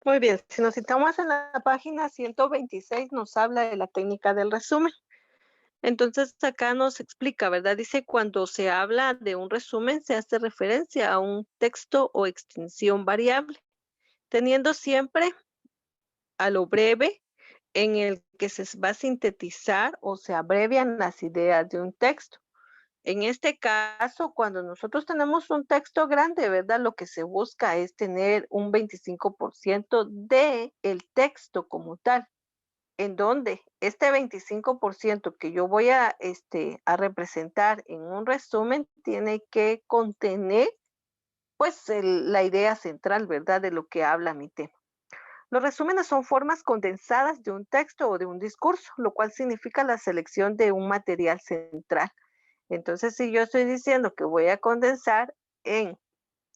Muy bien, si nos citamos en la página 126 nos habla de la técnica del resumen. Entonces acá nos explica, ¿verdad? Dice, cuando se habla de un resumen se hace referencia a un texto o extensión variable, teniendo siempre a lo breve en el que se va a sintetizar o se abrevian las ideas de un texto. En este caso, cuando nosotros tenemos un texto grande, ¿verdad? Lo que se busca es tener un 25% de el texto como tal, en donde este 25% que yo voy a representar en un resumen tiene que contener, pues, la idea central, ¿verdad? De lo que habla mi tema. Los resúmenes son formas condensadas de un texto o de un discurso, lo cual significa la selección de un material central. Entonces, si yo estoy diciendo que voy a condensar en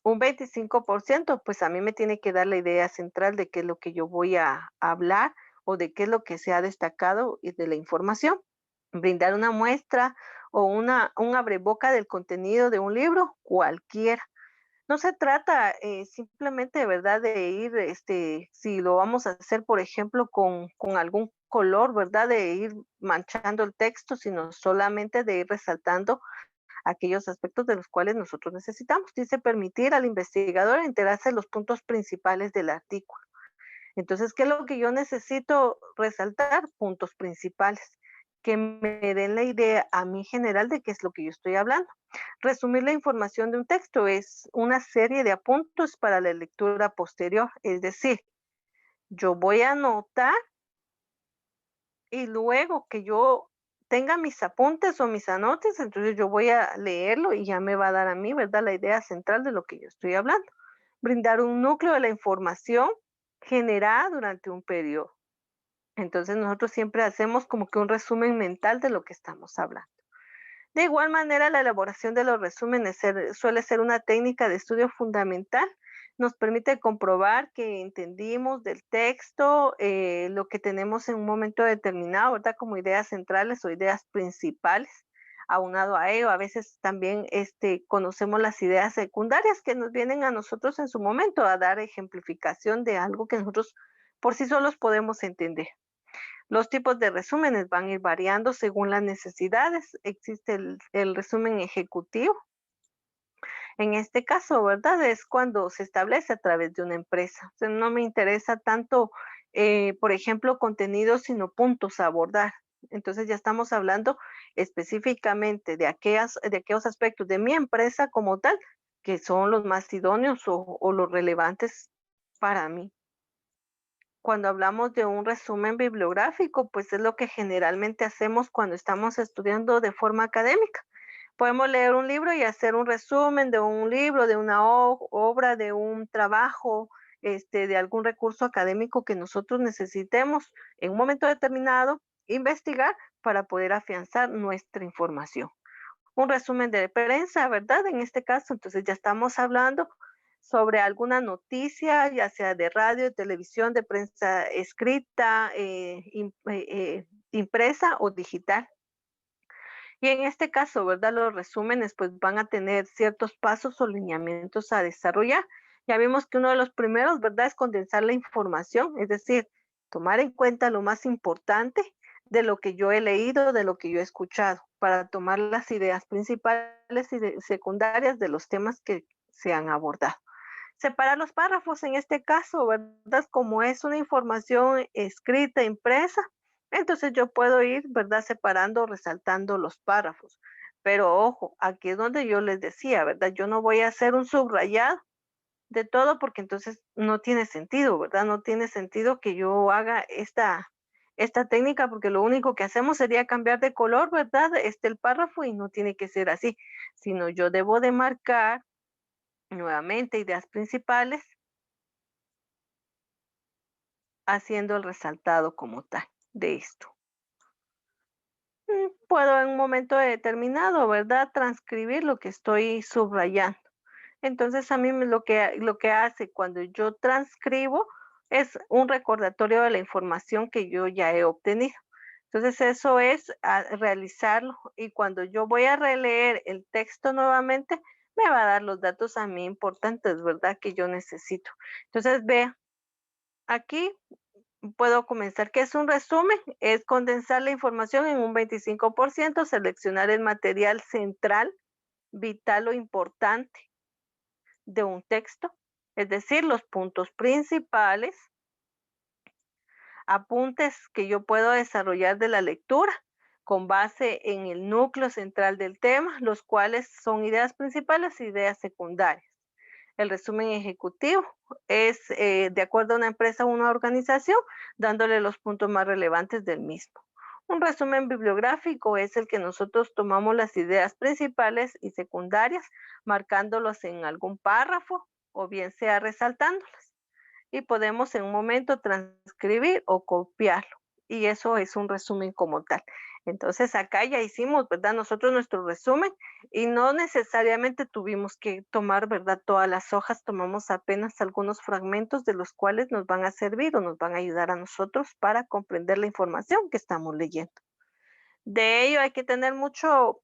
un 25%, pues a mí me tiene que dar la idea central de qué es lo que yo voy a hablar o de qué es lo que se ha destacado y de la información. Brindar una muestra o un abreboca del contenido de un libro, cualquiera. No se trata simplemente, ¿verdad?, de ir, si lo vamos a hacer, por ejemplo, con algún color, ¿verdad?, de ir manchando el texto, sino solamente de ir resaltando aquellos aspectos de los cuales nosotros necesitamos. Dice permitir al investigador enterarse de los puntos principales del artículo. Entonces, ¿qué es lo que yo necesito resaltar? Puntos principales que me den la idea a mí general de qué es lo que yo estoy hablando. Resumir la información de un texto es una serie de apuntes para la lectura posterior, es decir, yo voy a anotar y luego que yo tenga mis apuntes o mis anotes, entonces yo voy a leerlo y ya me va a dar a mí, ¿verdad?, la idea central de lo que yo estoy hablando. Brindar un núcleo de la información generada durante un periodo. Entonces nosotros siempre hacemos como que un resumen mental de lo que estamos hablando. De igual manera, la elaboración de los resúmenes suele ser una técnica de estudio fundamental. Nos permite comprobar que entendimos del texto lo que tenemos en un momento determinado, ¿verdad? Como ideas centrales o ideas principales. Aunado a ello, a veces también conocemos las ideas secundarias que nos vienen a nosotros en su momento a dar ejemplificación de algo que nosotros por sí solos podemos entender. Los tipos de resúmenes van a ir variando según las necesidades. Existe el resumen ejecutivo. En este caso, ¿verdad? Es cuando se establece a través de una empresa. O sea, no me interesa tanto, por ejemplo, contenidos, sino puntos a abordar. Entonces ya estamos hablando específicamente de aquellos aspectos de mi empresa como tal, que son los más idóneos o los relevantes para mí. Cuando hablamos de un resumen bibliográfico, pues es lo que generalmente hacemos cuando estamos estudiando de forma académica. Podemos leer un libro y hacer un resumen de un libro, de una obra, de un trabajo, de algún recurso académico que nosotros necesitemos en un momento determinado, investigar para poder afianzar nuestra información. Un resumen de prensa, ¿verdad? En este caso, entonces ya estamos hablando sobre alguna noticia, ya sea de radio, televisión, de prensa escrita, impresa o digital. Y en este caso, ¿verdad? Los resúmenes pues van a tener ciertos pasos o lineamientos a desarrollar. Ya vimos que uno de los primeros, ¿verdad? Es condensar la información, es decir, tomar en cuenta lo más importante de lo que yo he leído, de lo que yo he escuchado, para tomar las ideas principales y secundarias de los temas que se han abordado. Separar los párrafos en este caso, ¿verdad? Como es una información escrita, impresa, entonces yo puedo ir, ¿verdad? Separando, resaltando los párrafos. Pero ojo, aquí es donde yo les decía, ¿verdad? Yo no voy a hacer un subrayado de todo porque entonces no tiene sentido, ¿verdad? No tiene sentido que yo haga esta técnica porque lo único que hacemos sería cambiar de color, ¿verdad? El párrafo y no tiene que ser así, sino yo debo de marcar nuevamente ideas principales haciendo el resaltado como tal de esto. Puedo en un momento determinado, ¿verdad? Transcribir lo que estoy subrayando. Entonces a mí lo que hace cuando yo transcribo es un recordatorio de la información que yo ya he obtenido. Entonces eso es realizarlo y cuando yo voy a releer el texto nuevamente, me va a dar los datos a mí importantes, ¿verdad? Que yo necesito. Entonces vea. Aquí puedo comenzar. ¿Qué es un resumen? Es condensar la información en un 25%, seleccionar el material central, vital o importante de un texto, es decir, los puntos principales, apuntes que yo puedo desarrollar de la lectura con base en el núcleo central del tema, los cuales son ideas principales e ideas secundarias. El resumen ejecutivo es de acuerdo a una empresa o una organización, dándole los puntos más relevantes del mismo. Un resumen bibliográfico es el que nosotros tomamos las ideas principales y secundarias, marcándolos en algún párrafo o bien sea resaltándolas. Y podemos en un momento transcribir o copiarlo. Y eso es un resumen como tal. Entonces acá ya hicimos, ¿verdad? Nosotros nuestro resumen y no necesariamente tuvimos que tomar, ¿verdad? Todas las hojas, tomamos apenas algunos fragmentos de los cuales nos van a servir o nos van a ayudar a nosotros para comprender la información que estamos leyendo. De ello hay que tener mucho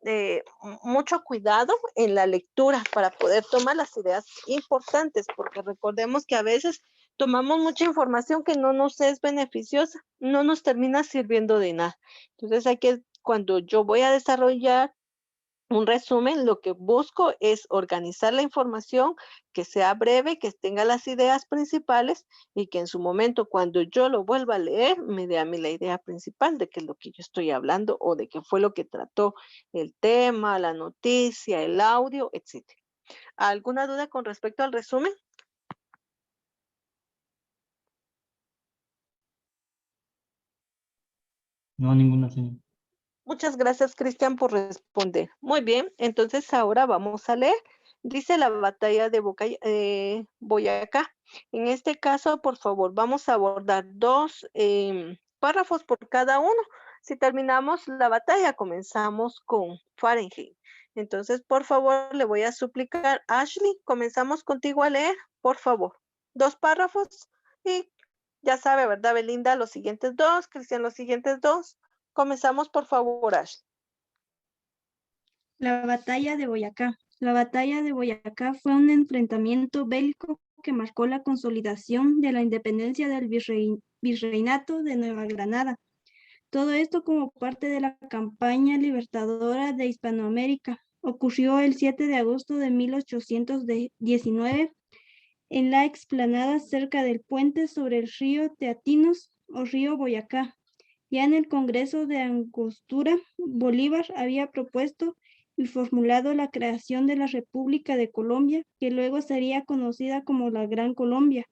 cuidado en la lectura para poder tomar las ideas importantes, porque recordemos que a veces tomamos mucha información que no nos es beneficiosa, no nos termina sirviendo de nada. Entonces cuando yo voy a desarrollar un resumen, lo que busco es organizar la información, que sea breve, que tenga las ideas principales y que en su momento, cuando yo lo vuelva a leer, me dé a mí la idea principal de qué es lo que yo estoy hablando o de qué fue lo que trató el tema, la noticia, el audio, etcétera. ¿Alguna duda con respecto al resumen? No, ninguna, señor. Muchas gracias, Cristian, por responder. Muy bien, entonces ahora vamos a leer. Dice la batalla de Boyacá. En este caso, por favor, vamos a abordar dos párrafos por cada uno. Si terminamos la batalla, comenzamos con Fahrenheit. Entonces, por favor, le voy a suplicar, Ashley, comenzamos contigo a leer, por favor. Dos párrafos y ya sabe, ¿verdad, Belinda? Los siguientes dos, Cristian, los siguientes dos. Comenzamos, por favor, Ash. La batalla de Boyacá. La batalla de Boyacá fue un enfrentamiento bélico que marcó la consolidación de la independencia del virreinato de Nueva Granada. Todo esto como parte de la campaña libertadora de Hispanoamérica. Ocurrió el 7 de agosto de 1819 en la explanada cerca del puente sobre el río Teatinos o río Boyacá. Ya en el Congreso de Angostura, Bolívar había propuesto y formulado la creación de la República de Colombia, que luego sería conocida como la Gran Colombia.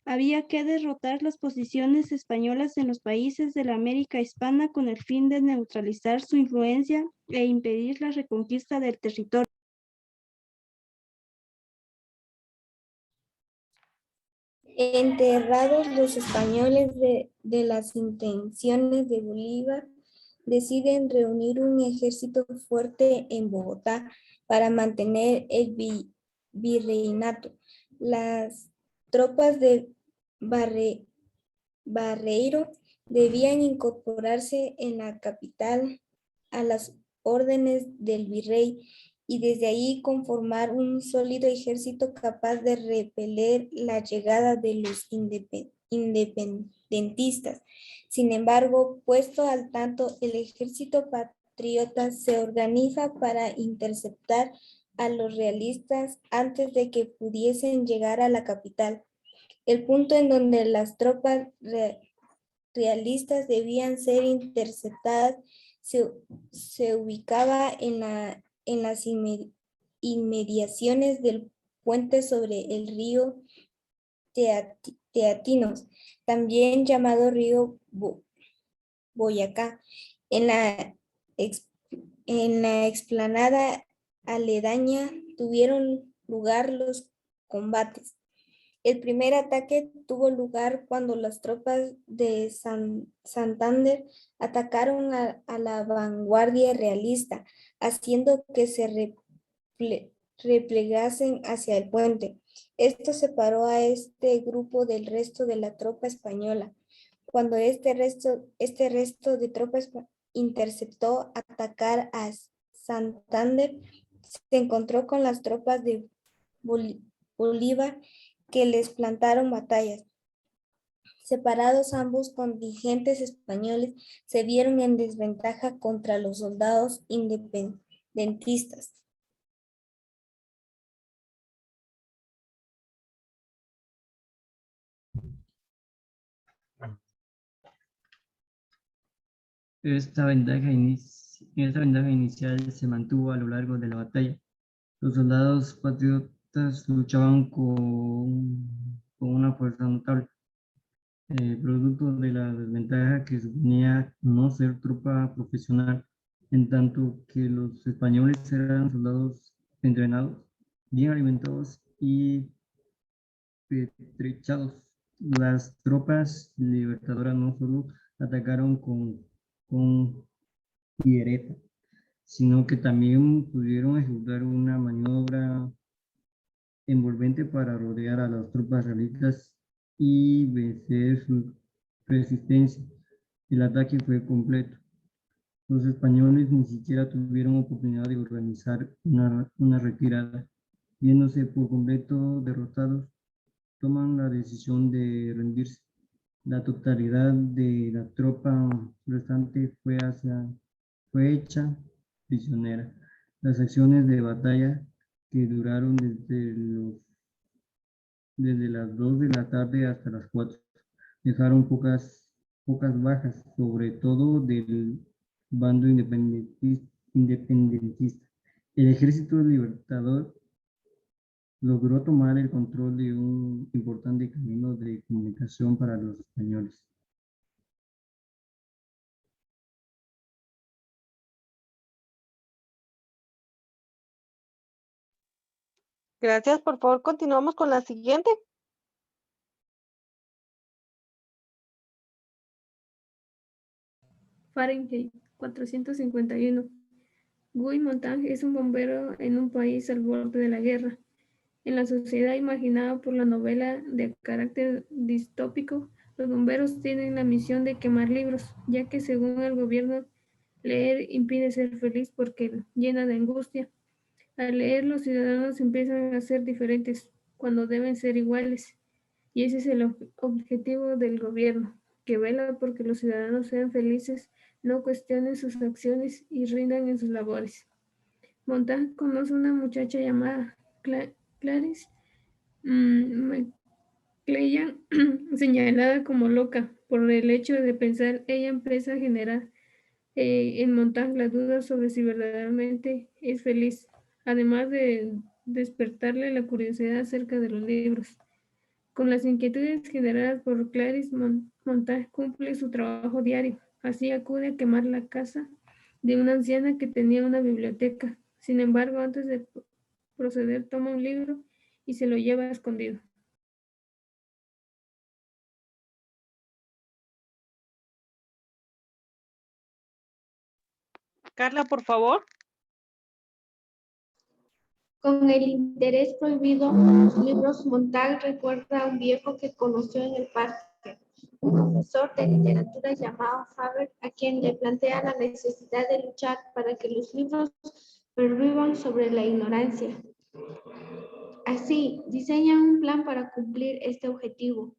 Había que derrotar las posiciones españolas en los países de la América Hispana con el fin de neutralizar su influencia e impedir la reconquista del territorio. Enterrados los españoles de las intenciones de Bolívar, deciden reunir un ejército fuerte en Bogotá para mantener el virreinato. Las tropas de Barreiro debían incorporarse en la capital a las órdenes del virrey y desde ahí conformar un sólido ejército capaz de repeler la llegada de los independentistas. Sin embargo, puesto al tanto, el ejército patriota se organiza para interceptar a los realistas antes de que pudiesen llegar a la capital. El punto en donde las tropas realistas debían ser interceptadas se ubicaba en las inmediaciones del puente sobre el río Teatinos, también llamado río Boyacá. En la, en la explanada aledaña tuvieron lugar los combates. El primer ataque tuvo lugar cuando las tropas de Santander atacaron a la vanguardia realista, haciendo que se replegasen hacia el puente. Esto separó a este grupo del resto de la tropa española. Cuando este resto de tropas interceptó atacar a Santander, se encontró con las tropas de Bolívar que les plantaron batallas. Separados ambos contingentes españoles se vieron en desventaja contra los soldados independentistas. Esta ventaja inicial se mantuvo a lo largo de la batalla. Los soldados patriotas luchaban con una fuerza notable, producto de la desventaja que suponía no ser tropa profesional, en tanto que los españoles eran soldados entrenados, bien alimentados y pertrechados. Las tropas libertadoras no solo atacaron con fiereza, sino que también pudieron ejecutar una maniobra envolvente para rodear a las tropas realistas y vencer su resistencia. El ataque fue completo. Los españoles ni siquiera tuvieron oportunidad de organizar una retirada. Viéndose por completo derrotados, toman la decisión de rendirse. La totalidad de la tropa restante fue hecha prisionera. Las acciones de batalla que duraron desde las 2 de la tarde hasta las 4 dejaron pocas bajas, sobre todo del bando independentista. El ejército libertador logró tomar el control de un importante camino de comunicación para los españoles. Gracias, por favor, continuamos con la siguiente. Fahrenheit 451. Guy Montague es un bombero en un país al borde de la guerra. En la sociedad imaginada por la novela de carácter distópico, los bomberos tienen la misión de quemar libros, ya que según el gobierno, leer impide ser feliz porque llena de angustia. Al leer, los ciudadanos empiezan a ser diferentes cuando deben ser iguales. Y ese es el objetivo del gobierno, que vela porque los ciudadanos sean felices, no cuestionen sus acciones y rindan en sus labores. Montague conoce a una muchacha llamada Clarice McClellan, señalada como loca por el hecho de pensar. Ella empieza a generar en Montague la duda sobre si verdaderamente es feliz, además de despertarle la curiosidad acerca de los libros. Con las inquietudes generadas por Clarice, Montague cumple su trabajo diario. Así acude a quemar la casa de una anciana que tenía una biblioteca. Sin embargo, antes de proceder, toma un libro y se lo lleva escondido. Carla, por favor. Con el interés prohibido en los libros, Montague recuerda a un viejo que conoció en el parque, un profesor de literatura llamado Faber, a quien le plantea la necesidad de luchar para que los libros pervivan sobre la ignorancia. Así, diseña un plan para cumplir este objetivo.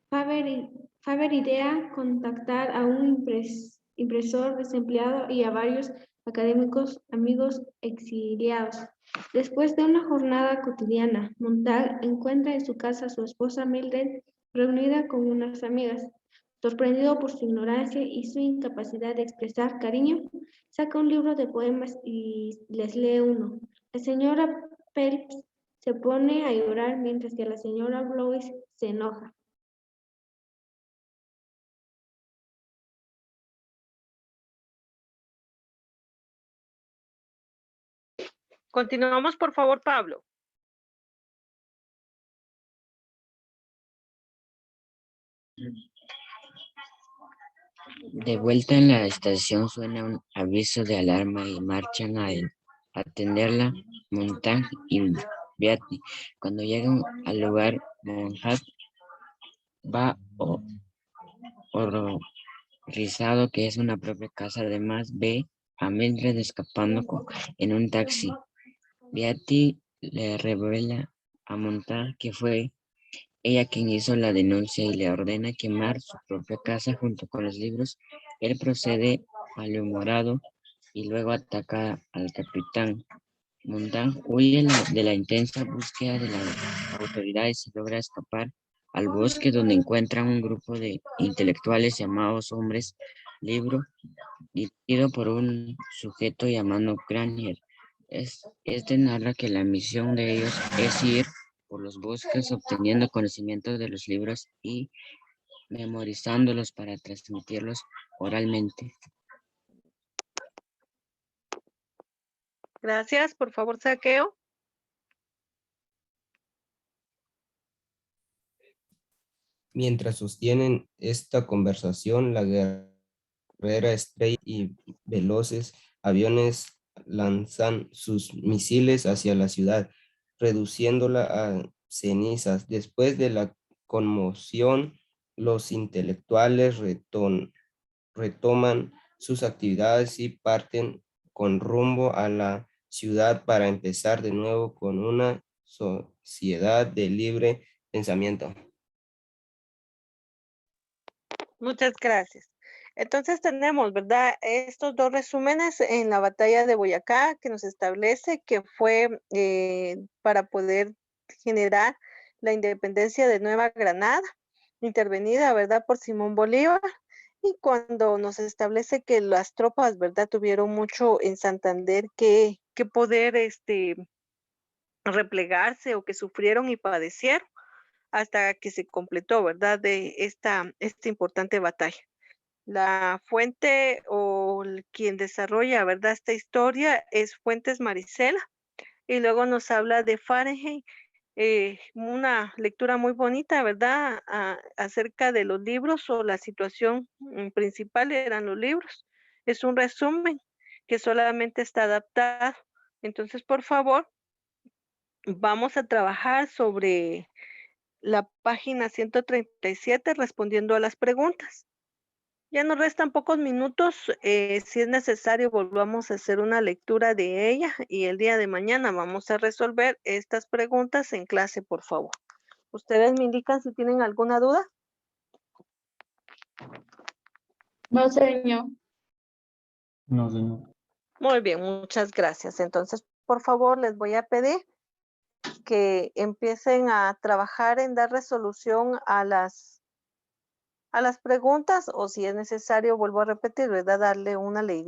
Faber idea contactar a un impresor desempleado y a varios académicos amigos exiliados. Después de una jornada cotidiana, Montague encuentra en su casa a su esposa Mildred reunida con unas amigas. Sorprendido por su ignorancia y su incapacidad de expresar cariño, saca un libro de poemas y les lee uno. La señora Phelps se pone a llorar mientras que la señora Blois se enoja. Continuamos, por favor, Pablo. De vuelta en la estación suena un aviso de alarma y marchan a atenderla Montague y Beatty. Cuando llegan al lugar, Montague va horrorizado que es una propia casa. Además ve a Mildred escapando en un taxi. Beatty le revela a Montague que fue ella quien hizo la denuncia y le ordena quemar su propia casa junto con los libros. Él procede malhumorado y luego ataca al capitán. Montagne huye de la intensa búsqueda de las autoridades y logra escapar al bosque donde encuentran un grupo de intelectuales llamados Hombres Libro, dirigido por un sujeto llamado Granier. Este narra que la misión de ellos es ir por los bosques obteniendo conocimiento de los libros y memorizándolos para transmitirlos oralmente. Gracias, por favor, Saqueo. Mientras sostienen esta conversación, la guerrera Estrella y veloces aviones lanzan sus misiles hacia la ciudad, reduciéndola a cenizas. Después de la conmoción, los intelectuales retoman sus actividades y parten con rumbo a la ciudad para empezar de nuevo con una sociedad de libre pensamiento. Muchas gracias. Entonces tenemos, ¿verdad? Estos dos resúmenes en la batalla de Boyacá que nos establece que fue para poder generar la independencia de Nueva Granada, intervenida, ¿verdad? Por Simón Bolívar. Y cuando nos establece que las tropas, ¿verdad? Tuvieron mucho en Santander que poder replegarse o que sufrieron y padecieron hasta que se completó, ¿verdad? De esta importante batalla. La fuente o quien desarrolla, ¿verdad? Esta historia es Fuentes Marisela y luego nos habla de Fahrenheit, una lectura muy bonita, ¿verdad? Acerca de los libros o la situación principal eran los libros. Es un resumen que solamente está adaptado. Entonces, por favor, vamos a trabajar sobre la página 137 respondiendo a las preguntas. Ya nos restan pocos minutos. Si es necesario, volvamos a hacer una lectura de ella y el día de mañana vamos a resolver estas preguntas en clase, por favor. ¿Ustedes me indican si tienen alguna duda? No, señor. No, señor. Muy bien, muchas gracias. Entonces, por favor, les voy a pedir que empiecen a trabajar en dar resolución a las preguntas o si es necesario, vuelvo a repetir, ¿verdad? Darle una ley.